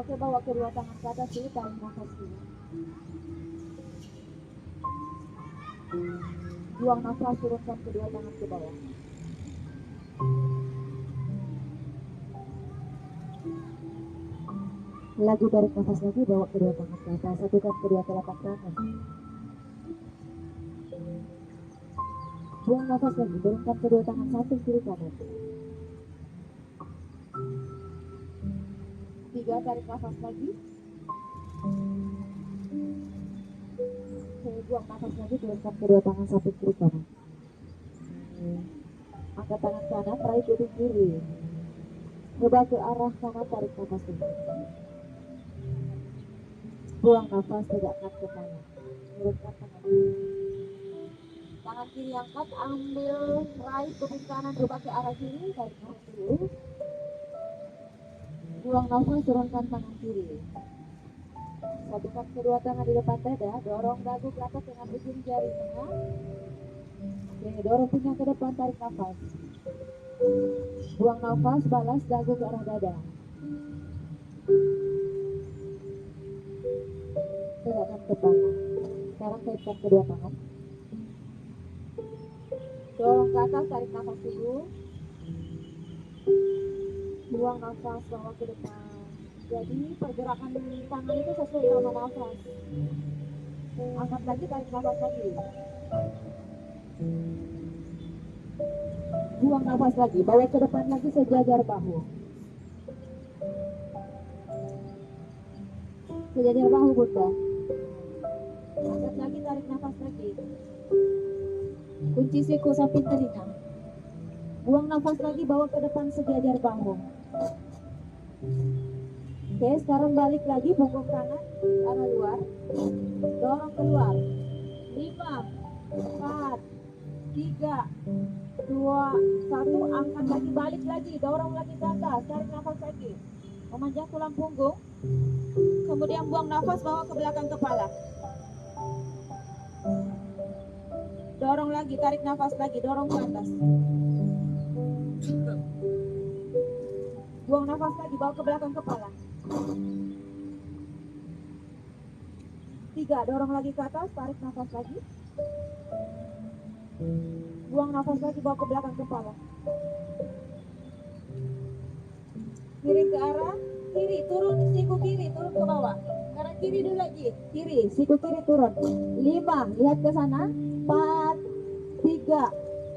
Oke, bawa kedua tangan ke atas dulu, tarik nafas dulu. Buang nafas, turunkan kedua tangan ke bawah. Lagi tarik nafas lagi, bawa kedua tangan ke atas, satukan kedua telapak tangan. Buang nafas lagi, turunkan kedua tangan samping kiri kanan. 3, tarik nafas lagi. Oke, buang nafas lagi, turunkan kedua tangan samping kiri kanan. Angkat tangan kanan, raih kuping kiri. Coba ke arah kanan, tarik nafas lagi. Buang nafas, tegakkan kepala. Turunkan tangan. Tangan kiri angkat, ambil raih kuping kanan, coba ke arah kiri, tarik nafas dulu. Buang nafas, turunkan tangan kiri. Satukan kedua tangan di depan dada, dorong dagu ke atas dengan ujung jarinya. Oke, dorong pinggang ke depan, tarik nafas. Buang nafas, balas dagu ke arah dada. Tegakkan kepala. Sekarang kaitkan kedua tangan. Dorong ke atas, tarik nafas dulu. Buang nafas, bawa ke depan. Jadi pergerakan tangan itu sesuai sama nafas. Angkat lagi, tarik nafas lagi. Buang nafas lagi, bawa ke depan lagi sejajar bahu. Sejajar bahu, Bunda. Angkat lagi, tarik nafas lagi. Kunci siku samping telinga. Buang nafas lagi, bawa ke depan sejajar bahu. Oke, sekarang balik lagi, punggung kanan arah luar. Dorong keluar. 5, 4, 3, 2, 1. Angkat lagi, balik lagi, dorong lagi ke atas, tarik nafas lagi. Memanjang tulang punggung. Kemudian buang nafas, bawa ke belakang kepala. Dorong lagi, tarik nafas lagi, dorong ke atas. Buang nafas lagi, bawa ke belakang kepala. 3, dorong lagi ke atas, tarik nafas lagi. Buang nafas lagi, bawa ke belakang kepala. Miring ke arah kiri, turun siku kiri, turun ke bawah. Kanan kiri dulu lagi, kiri, siku kiri turun. 5, lihat ke sana. 4, 3,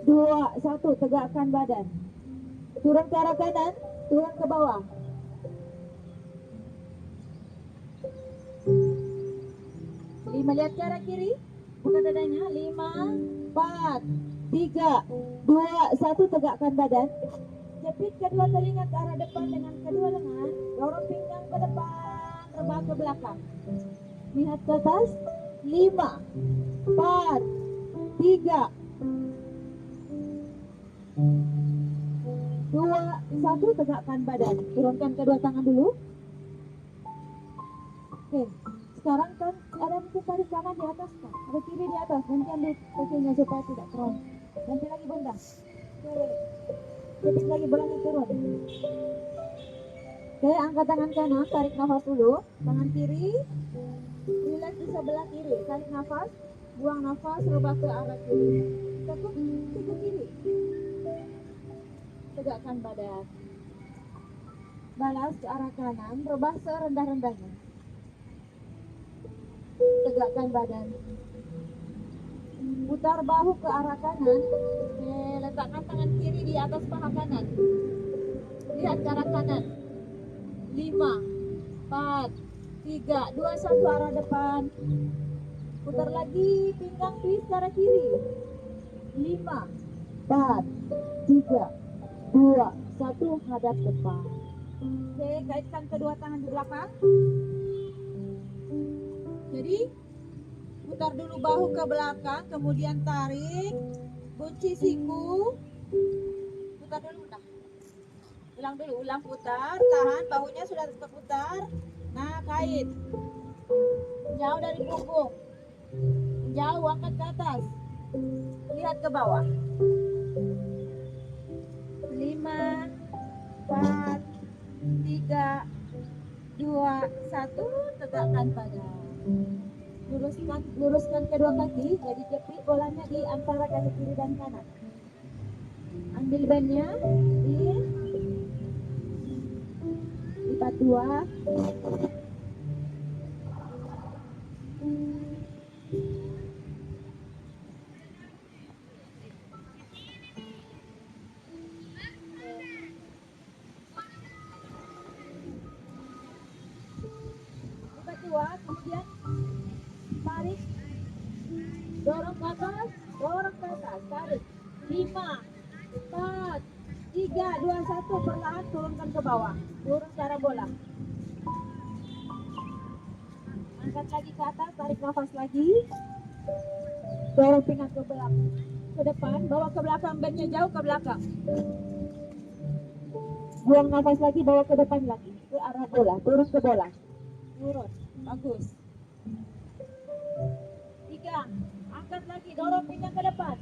2, 1, tegakkan badan. Turun ke arah kanan, turun ke bawah. 5, lihat ke arah kiri, buka dadanya. 5, 4, 3, 2, 1, tegakkan badan. Jepit kedua telinga ke arah depan dengan kedua lengan. Dorong pinggang ke depan, rebah ke belakang. Lihat ke atas. 5, 4, 3, 2, 1, tegakkan badan. Turunkan kedua tangan dulu. Oke, sekarang kan ada untuk tarik kanan di atas kan? Ada kiri di atas, nanti ambil kakinya supaya tidak kram. Nanti lagi bunda. Oke, jepit lagi, belakang turun. Oke, angkat tangan kanan, tarik nafas dulu. Tangan kiri, relax di sebelah kiri. Tarik nafas, buang nafas, rubah ke arah kiri. Tekuk siku kiri. Tegakkan badan. Balas ke arah kanan, rubah serendah-rendahnya. Tegakkan badan. Putar bahu ke arah kanan. Oke, letakkan tangan kiri di atas paha kanan. Lihat ke arah kanan. 5, 4, 3, 2, 1, arah depan. Putar lagi, pinggang twist ke arah kiri. 5, 4, 3, 2, 1, hadap depan. Oke, kaitkan kedua tangan di belakang. Jadi putar dulu bahu ke belakang, kemudian tarik, kunci siku. Putar dulu, udah. Ulang dulu, ulang, putar, tahan, bahunya sudah terputar. Nah, kait. Jauh dari punggung. Jauh, angkat ke atas. Lihat ke bawah. 5, 4, 3, 2, 1, tegakkan badan. Luruskan kedua kaki, jadi jepit bolanya di antara kaki kiri dan kanan. Ambil bannya, lipat 2. Lipat 2, kemudian tarik, dorong ke atas, tarik. 5, 4, 3, 2, 1, perlahan turunkan ke bawah. Turun ke arah bola. Angkat lagi ke atas, tarik nafas lagi. Dorong pinggang ke belakang, ke depan, bawa ke belakang, bandnya jauh ke belakang. Buang nafas lagi, bawa ke depan lagi, ke arah bola, turun ke bola. Turun, bagus. 3, angkat lagi, dorong pinggang ke depan.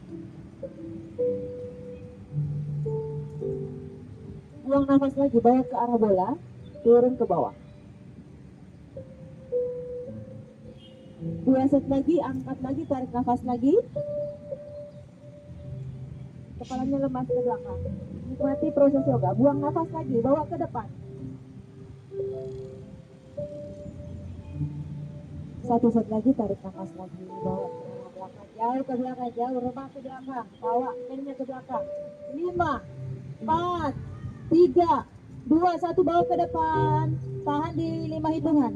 Buang nafas lagi, bawa ke arah bola, turun ke bawah. 2 set lagi, angkat lagi, tarik nafas lagi. Kepalanya lemas ke belakang. Nikmati proses yoga. Buang nafas lagi, bawa ke depan. 1 set lagi, tarik nafas lagi, bawa ke arah belakang, jauh ke belakang, jauh, rebah ke belakang, bawa pennya ke belakang. 5, 4, 3, 2, 1, bawa ke depan. Tahan di 5 hitungan.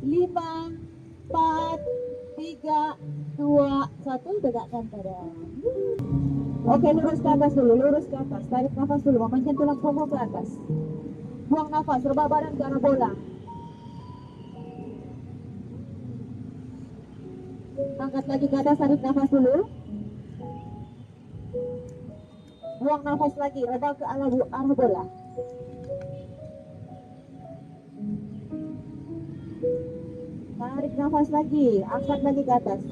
5, 4, 3, 2, 1, tegakkan badan. Oke, lurus ke atas dulu, lurus ke atas. Tarik nafas dulu, memanjang tulang punggung ke atas. Buang nafas, rebah badan ke arah bola. Angkat lagi ke atas, tarik nafas dulu. Buang nafas lagi, rebah ke arah bola. Tarik nafas lagi, angkat lagi ke atas.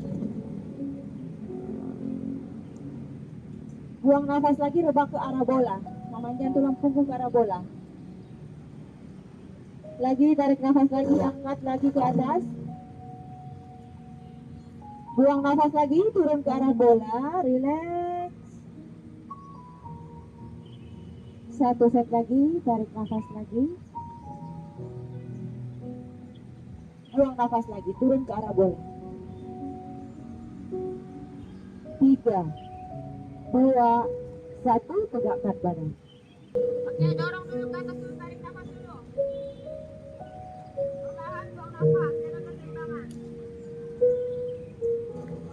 Buang nafas lagi, rebah ke arah bola. Memanjang tulang punggung ke arah bola. Lagi, tarik nafas lagi, angkat lagi ke atas. Buang nafas lagi, turun ke arah bola, relax. 1 set lagi, tarik nafas lagi. Buang nafas lagi, turun ke arah bola. 3, 2, 1, tegakkan badan. Oke, dorong dulu ke atas dulu, tarik nafas dulu. Perlahan, buang nafas, jangan keseimbangan.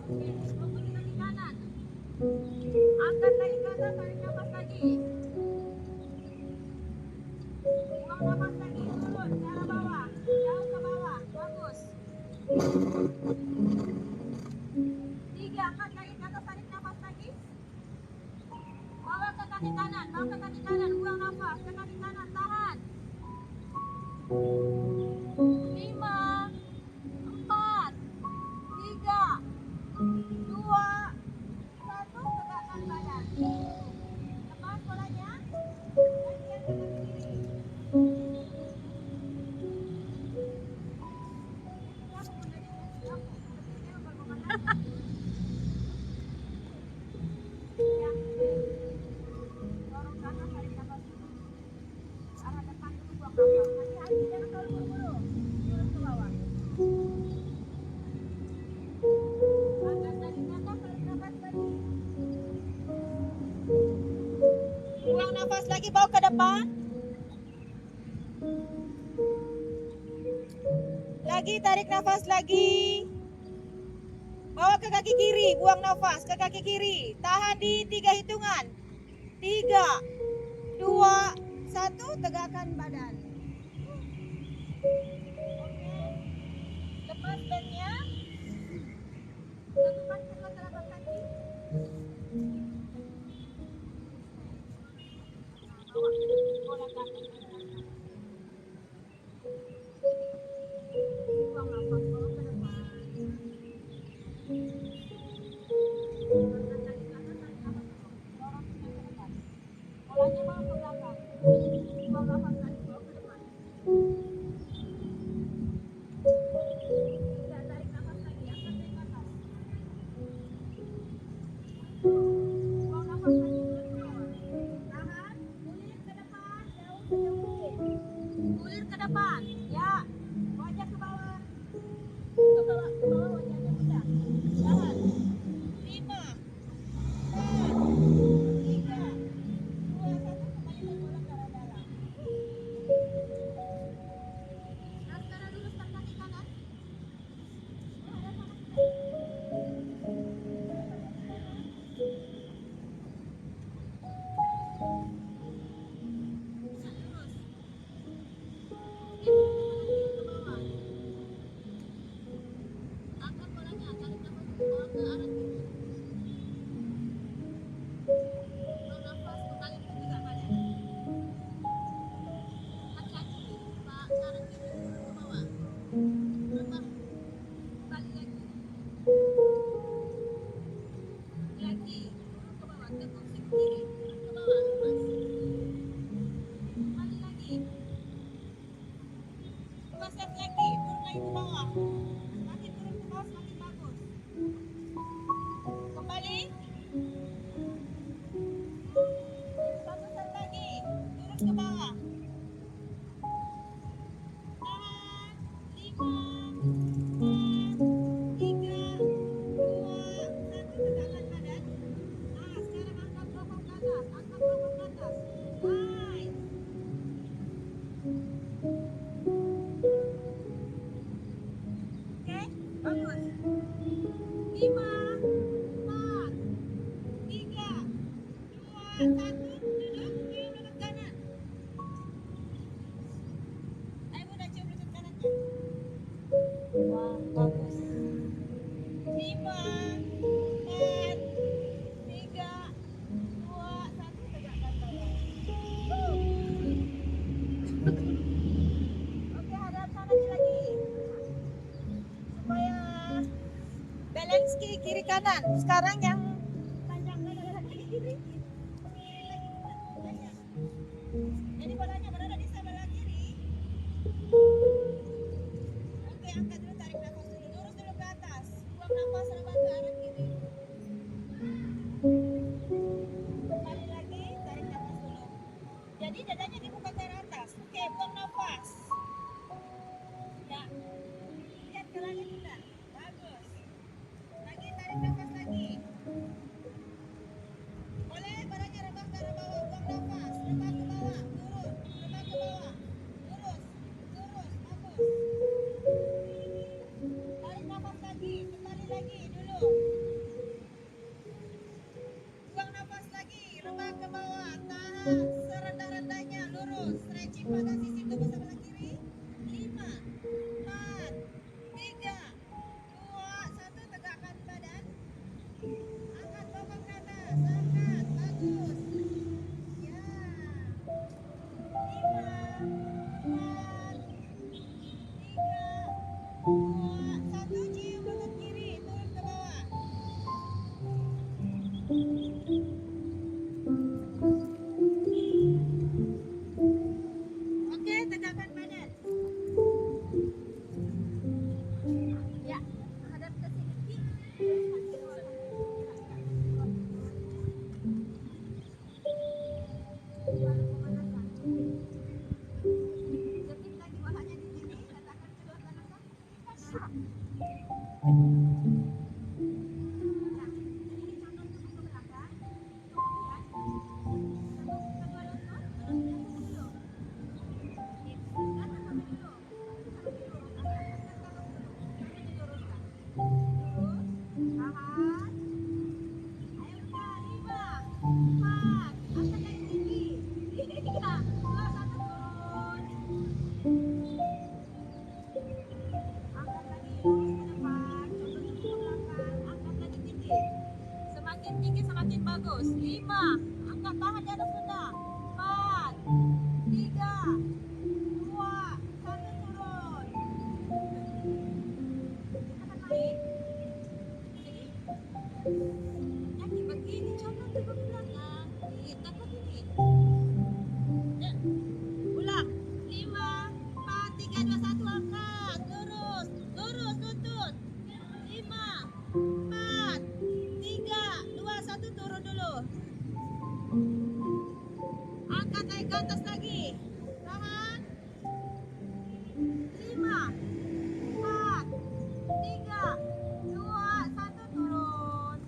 Oke, fokus kaki kanan. Angkat lagi ke atas, tarik nafas lagi. Buang nafas lagi, turun ke arah bawah, jauh ke bawah, bagus. 3, angkat lagi ke atas, tarik nafas lagi. Bawa ke kaki kanan, buang nafas ke kaki kanan, tahan. 5, 4, 3, 2, 1, tegakkan badan. Lepas bolanya, gantian ke kaki kiri. Dorong ke atas, tarik nafas dulu. Arah depan dulu, buang nafas. Hati-hati, jangan terlalu buru-buru. Turun ke bawah. Angkat lagi ke atas, tarik nafas lagi. Buang nafas lagi, bawa ke depan. Lagi, tarik nafas lagi. Bawa ke kaki kiri, buang nafas ke kaki kiri. Tahan di 3 hitungan. 3, 2, 1, tegakkan badan. Oke. Lepas bandnya. Satukan kedua telapak kaki. Bawa bola ke atas. Buang nafas, bawa ke depan. Angkat lagi ke atas, tarik nafas dulu. Dorong pinggang ke depan. Bolanya bawa ke belakang. Buang nafas lagi, bawa ke 2 set lagi, turun lagi ke bawah. Semakin turun ke bawah semakin bagus. Kembali. 1 set lagi, turun ke bawah. Tahan. 5, 4, 3, 2, 1. Tegakkan badan. Nah, sekarang angkat bokong ke atas. Angkat bokong ke atas. Nice. Oke, bagus. 5, 4, 3, 2, 1. Duduk, cium lutut kanan. Ayo Bunda, cium lutut kanannya. Wah, bagus. 5, 4, 3, 2, 1. Tegakkan badan. Oke, hadap sana lagi. Supaya balance kiri kanan. Sekarang yang panjang kanan kiri. Jadi bolanya berada di sebelah kiri. Oke, angkat dulu, tarik nafas dulu. Lurus dulu ke atas. Buang nafas, rebah ke arah kiri. Kembali lagi, tarik nafas dulu. Jadi dadanya dibuka ke arah atas. Oke, buang nafas. Ya, lihat ke langit Bunda. Bagus. Lagi, tarik nafas lagi. Boleh badannya rebah ke arah bawah. Buang nafas, rebah ke bawah. Turun, rebah ke bawah. Lurus, lurus, bagus. Tarik nafas lagi, kembali lagi dulu. Buang nafas lagi, rebah ke bawah, tahan serendah-rendahnya, lurus, stretching pada sisi tubuh sebelah kiri. 5, 4, 3, 2, 1. Tegakkan badan. Angkat bokong ke atas, angkat, bagus. Ya. 5, 4, 3, 2, 1. Cium lutut kiri, turun ke bawah. Oke, tegakkan badan. Ya, hadap ke sini. Jepit lagi palanya di sini, letakkan kedua tangan kaki. Nah, ini condong tubuh ke belakang. Kemudian tekuk kedua lutut, lututnya tutup dulu. Datang sampai dulu. Sampai diluruskan. Angkat tangan dulu. Sampai diluruskan. Lurus, tahan. Ayo Bunda, 5, 4, angkat lagi tinggi. 3, 2, 1, turun. Angkat lagi, lurus ke depan, condong tubuh ke belakang, angkat lagi tinggi. Semakin tinggi semakin bagus. 5, angkat tahan di atas Bunda. 4, 3, 2, 1, turun. Akan naik. Jadi, kaki begini, condong tubuh ke belakang. Tekuk ini. Ya. Ulang. 5, 4, 3, 2, 1, angkat. Lurus, lurus lutut. 5, 4, 3, 2, 1, turun dulu. Angkat naik ke atas lagi. Tahan. 5, 4, 3, 2, 1, turun.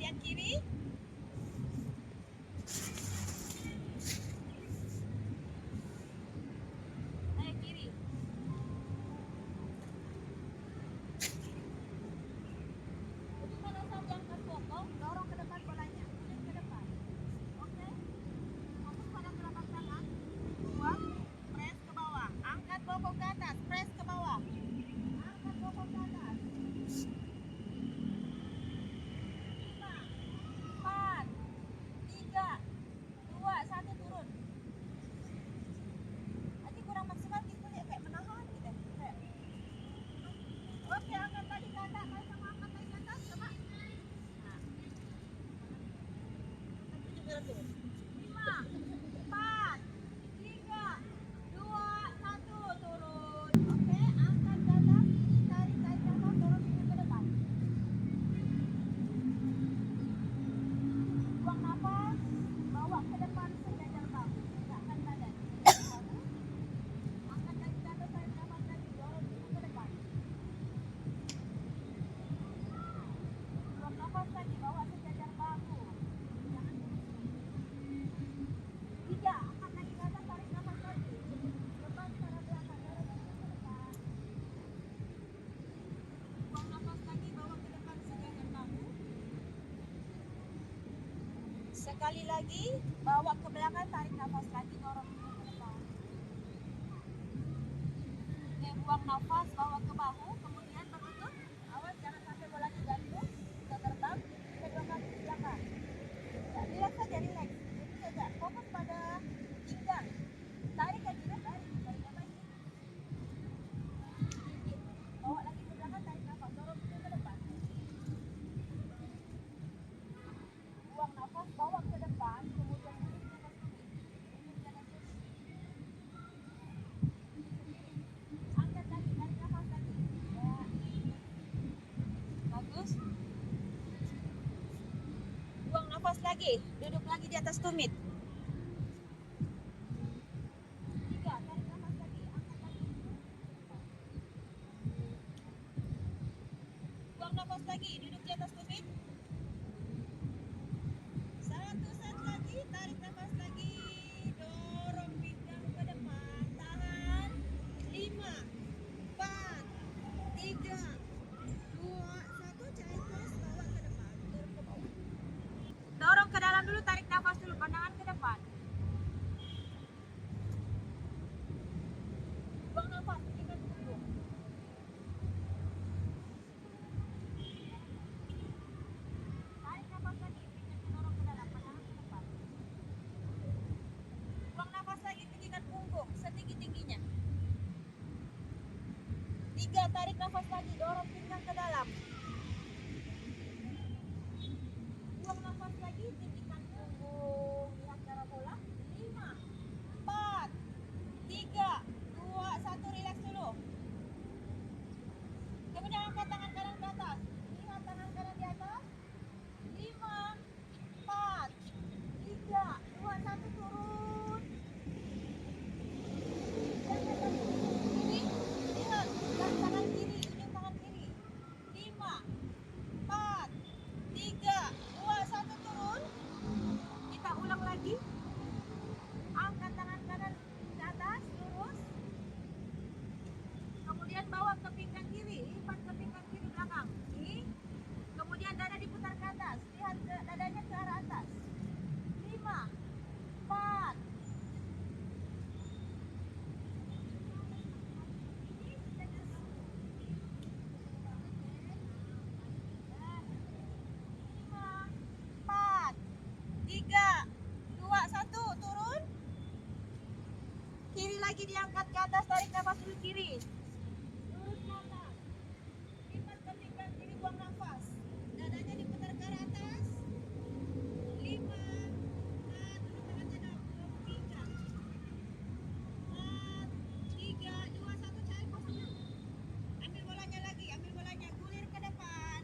pinggang kiri. Ayo kiri. Jadi pada saat diangkat potong, dorong ke depan bolanya, putar ke depan. Oke? Fokus pada telapak tangan. Buang, press ke bawah. Angkat bokong ke atas, press ke bawah. Angkat bokong ke atas. 5, 4, 3, 2, 1 turun. Aji kurang maksimal gitu ya, kayak menahan gitu. Oke, angkat lagi ke atas, sama angkat lagi ke atas, coba. Nah. 5, 4, 3, 2, 1 turun. Oke, angkat ke atas, tarik nafas, dorong pinggang ke depan. Buang nafas, bawa ke depan sejajar bahu, tegakkan badan. Angkat lagi ke atas, tarik nafas lagi, dorong pinggang ke depan. Buang nafas lagi, bawa sejajar bahu. Jangan tiga, angkat lagi ke atas, tarik nafas lagi. Lepas ke arah belakang, dorong pinggang ke depan. Buang nafas lagi, bawa ke depan sejajar bahu. Sekali lagi, bawa ke belakang, tarik nafas lagi, dorong pinggang ke depan. Buang nafas, bawa ke bahu, kemudian berlutut. Awas jangan sampai bolanya jatuh, bisa terbang. Kedua kaki ke belakang. Ya, relax saja, relax. Itu saja. Fokus pada pinggang. Tarik ke kiri, tarik ke bawah. Gigit. Bawa lagi ke belakang, tarik nafas, dorong pinggang ke depan. Buang nafas, bawa ke depan, kemudian duduk di atas tumit. Duduk di atas tumit. Angkat lagi, tarik nafas lagi. Ya. Bagus. Buang nafas lagi, duduk lagi di atas tumit. 3, tarik nafas lagi, angkat lagi. Buang nafas lagi, duduk di atas tumit. 1 set lagi, tarik nafas lagi, dorong pinggang ke depan, tahan. 5, 4, 3, 2, 1, cair terus, bawa ke depan, turun ke bawah. Dorong ke dalam dulu, tarik nafas dulu, pandangan ke depan. Buang nafas, pinggang punggung. Tarik nafas lagi, pinggangnya dorong ke dalam, pandangan ke depan. Buang nafas lagi, tinggikan punggung, setinggi-tingginya. 3, tarik nafas lagi, dorong pinggang ke dalam. Buang nafas lagi, tinggikan punggung, lihat cara bola. 5, 4, 3, 2, 1, relax dulu. Kemudian angkat tangan kanan ke atas. Lihat tangan kanan di atas. 5, 4, 3, 2, 1, turun. Jangan lagi kiri. Lihat, tangan kiri, ujung tangan kiri. 5, 4, 3, 2, 1, turun. Kita ulang lagi. Angkat tangan kanan ke atas, lurus. Kemudian bawa ke pinggang kiri, lipat ke pinggang kiri belakang. Ini. Kemudian dada diputar ke atas, lihat dadanya ke arah atas. 5, 4. Tiga, 2, 1, turun. Kiri lagi diangkat ke atas, tarik nafas dulu kiri. Lurus ke atas. Lipat ke pinggang kiri, buang nafas. Dadanya diputar ke arah atas. 5, turun tangannya dong, 3, 4, 3, 2, 1, cari kosong dulu. Ambil bolanya lagi, ambil bolanya, gulir ke depan.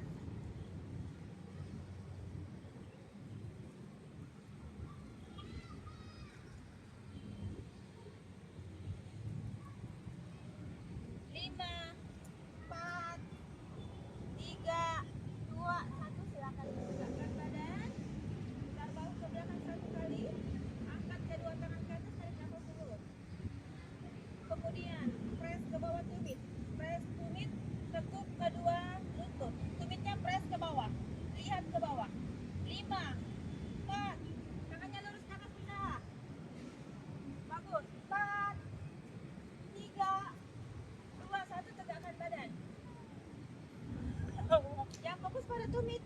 fokus pada tumit.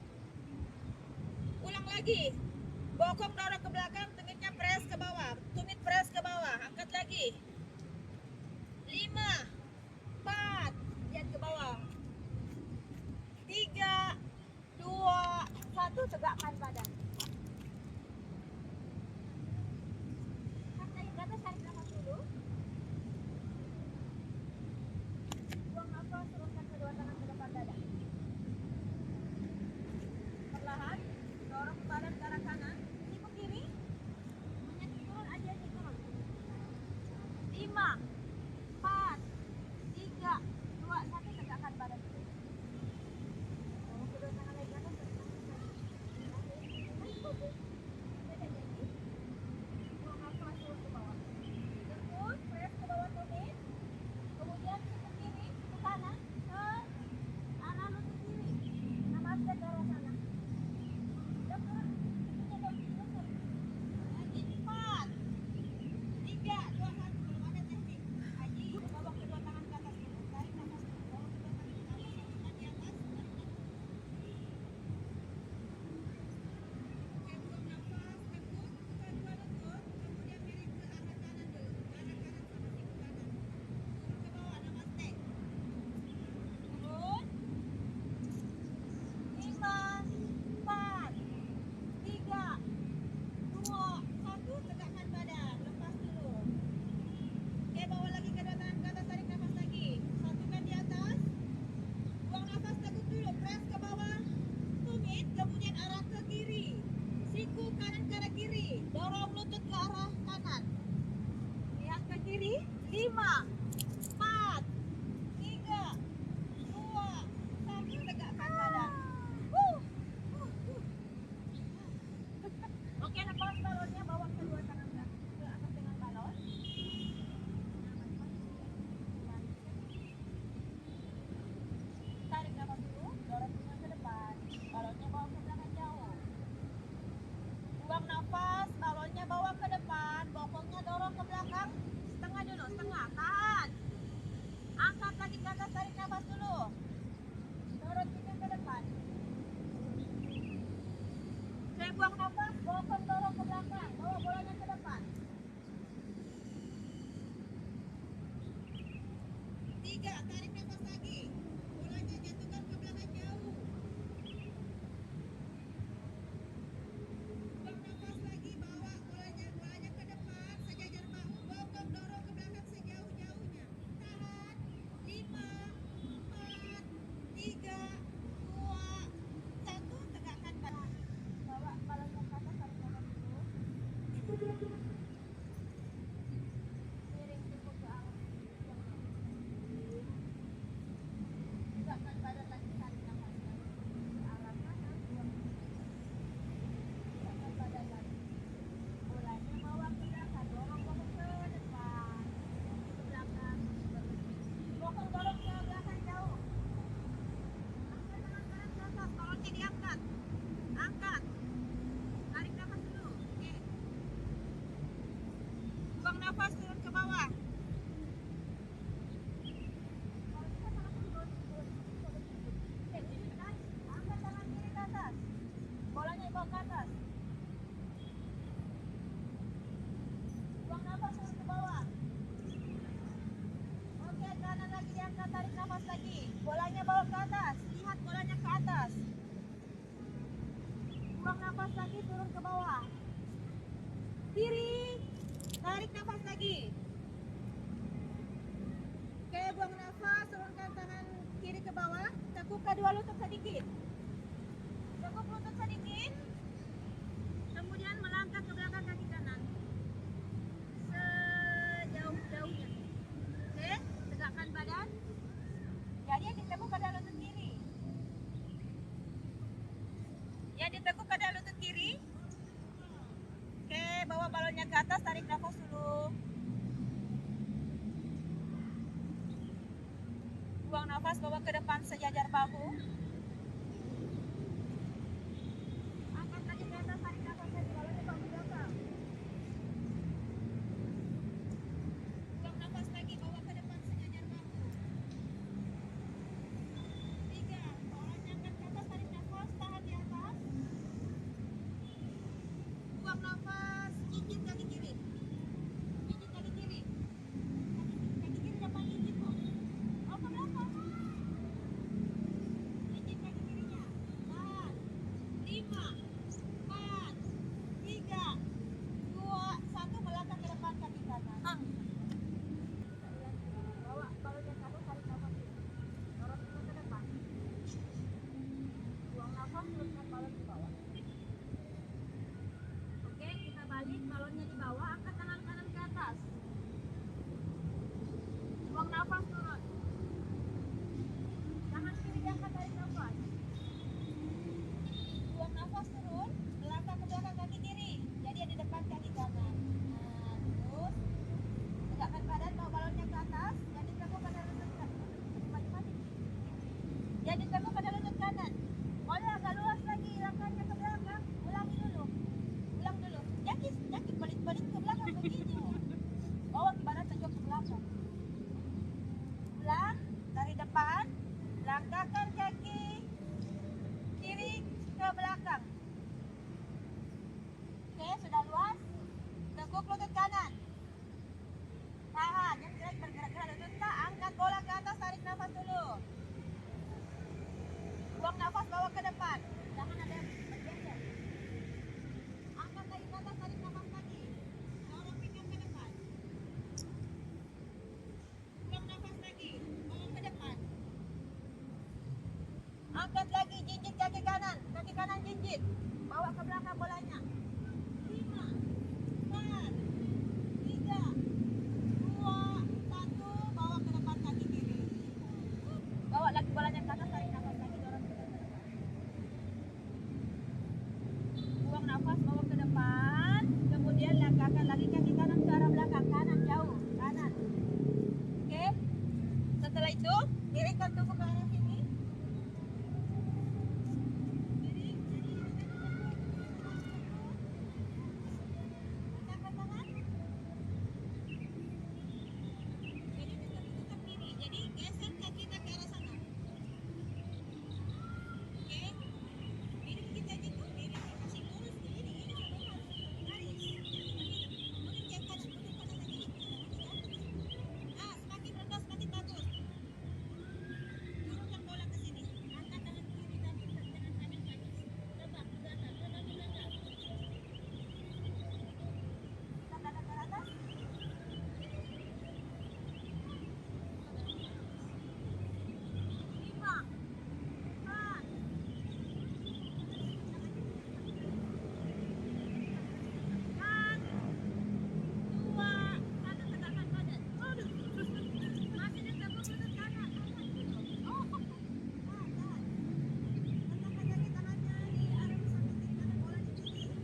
Ulang lagi. Bokong dorong ke belakang, tumitnya press ke bawah. Tumit press ke bawah. Angkat lagi. 5, 4, lihat ke bawah. 3, 2, 1, tegakkan badan. Naik ke atas, tarik nafas dulu. Buang nafas, turunkan kedua tangan ke depan dada. Perlahan, dorong badan ke arah kanan. Siku kiri. Turun aja nih, turun. 5, 4, 3, 2, 1, tegakkan badan dulu. Kedua tangan naik ke atas. Buang nafas, turun ke bawah. Terus, press ke bawah tumit. Kemudian siku kiri, siku kanan ke arah lutut kiri. Namaste ke arah sana. Lagi 4, 3, 2, 1. Belum ada teknik. Haji, bawa kedua tangan ke atas dulu. Tarik nafas dulu. Bawa kedua tangan ke atas. Tangan di atas. Tarik nafas. Oke, buang nafas. Tekuk kedua lutut. Kemudian miring ke arah kanan dulu. Ke arah kanan sama siku kanan. Turun ke bawah. Namaste. Turun. 5, 4, 3, 2, 1, tegakkan badan. Lepas dulu. Oke, bawa lagi kedua tangan ke atas, tarik nafas lagi. Satukan di atas. Buang nafas, tekuk dulu. Press ke bawah. Tumit, kemudian arah ke kiri. Siku kanan ke arah kiri. Dorong lutut ke arah kanan. Lihat ke kiri. 5, 4, 3, 2, 1, tegakkan badan. Oke, lepas balonnya, bawa kedua tangan ke atas dengan balon. Tarik nafas dulu, dorong pinggang ke depan. Balonnya bawa ke belakang jauh. Buang nafas, balonnya bawa ke depan. Bokongnya dorong ke belakang. Setengah dulu, setengah. Tahan. Angkat lagi ke atas, tarik nafas dulu. Dorong pinggang ke depan. Saya buang nafas, bokong dorong ke belakang. Bawa bolanya ke depan. 3, tarik nafas lagi. Bolanya jatuhkan ke belakang jauh. Buang nafas lagi, bawa bolanya ke depan, sejajar bahu, bokong dorong ke belakang sejauh-jauhnya. Tahan. 5, 4, 3, 2, 1, tegakkan badan. Bawa balonnya ke atas, tarik nafas dulu. Miring cukup ke arah. Tegakkan badan lagi, tarik nafas lagi. Ke arah kanan, buang. Tegakkan badan lagi. Bolanya bawa ke belakang, dorong bokong ke depan. Ke belakang. Bokong dorong ke belakang jauh. Angkat tangan kanan ke atas, balonnya diangkat. Angkat. Tarik nafas dulu. Oke. Buang nafas, turun ke bawah. Angkat tangan kiri ke atas. Bolanya bawa ke atas. Buang nafas, turun ke bawah. Oke, kanan lagi diangkat, tarik nafas lagi. Bolanya bawa ke atas. Lihat bolanya ke atas. Buang nafas lagi, turun ke bawah. Kiri. Tarik nafas lagi. Oke, buang nafas, turunkan tangan kiri ke bawah. Tekuk kedua lutut sedikit. Tekuk lutut sedikit. Kemudian melangkah ke belakang kaki kanan. Sejauh-jauhnya. Oke, tegakkan badan. Jadi yang ditekuk pada lutut kiri. Yang ditekuk pada lutut kiri. Oke, bawa balonnya ke atas, tarik nafas dulu. Buang nafas, bawa ke depan sejajar bahu. Angkat 5, 4, 3, 2, 1. Melangkah ke depan kaki kanan. Bawa balonnya ke atas, tarik nafas. Dorong itu ke depan. Buang nafas, turunkan balon ke bawah. Oke, kita balik, balonnya di bawah, angkat tangan kanan ke atas. Buang nafas, turun. Tangan kiri diangkat, tarik nafas. Buang nafas, turun. Melangkah ke belakang kaki kiri. Jadi ada di depan kaki kanan. Nah, terus tegakkan badan, bawa balonnya ke atas. Jadi kamu pada lutut kanan. Jadi kamu pada lutut kanan. Boleh agak luas lagi, langkahnya ke belakang. Ulangi dulu. Ulang dulu. Jangan balik-balik ke belakang begini. Bawa badan tajam ke belakang. Ulang dari depan. Langkahkan kaki kiri ke belakang. Oke, sudah luas. Teguk lutut kanan. Tahan, jangan bergerak-gerak lutut. Angkat bola ke atas, tarik nafas dulu. Buang nafas, bawa ke depan. Jangan ada bergeser. Angkat lagi ke atas, tarik nafas lagi. Dorong pinggang ke depan. Buang nafas lagi, bawa ke depan. Angkat lagi, jinjit kaki kanan jinjit. Bawa ke belakang bolanya. 5, 4, 3, 2, 1. Bawa ke depan kaki kiri. Bawa lagi bolanya ke atas, tarik nafas lagi, dorong ke depan. Buang nafas, bawa ke depan. Kemudian langkahkan lagi kaki kanan ke arah belakang. Kanan jauh, kanan. Oke. Setelah itu, miringkan tubuh ke arah sini. Angkat tangan. Jadi tetap kiri. Jadi geser kaki kita ke arah sana. Oke. Ini kita gitu, ini kasih lurus ke ini sampai harus garis. Mundur ke kanan lagi. Nah, semakin rendah semakin bagus. Turunkan bola ke sini. Angkat tangan kiri tadi dengan kanan ke atas. Terbang ke atas, terbang ke atas. Kita angkat ke atas. 5, 4, 2, 1. Tegakkan badan. Aduh. Masih diteguk lutut kanan. Oh. Tahan. Letakkan kaki tangannya di arah samping kiri kanan, bola di sini.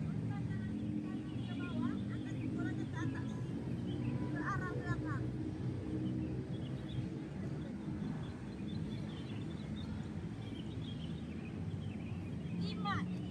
Turunkan tangan kiri kanan ke bawah, angkat bolanya ke atas. Ke arah belakang. 5,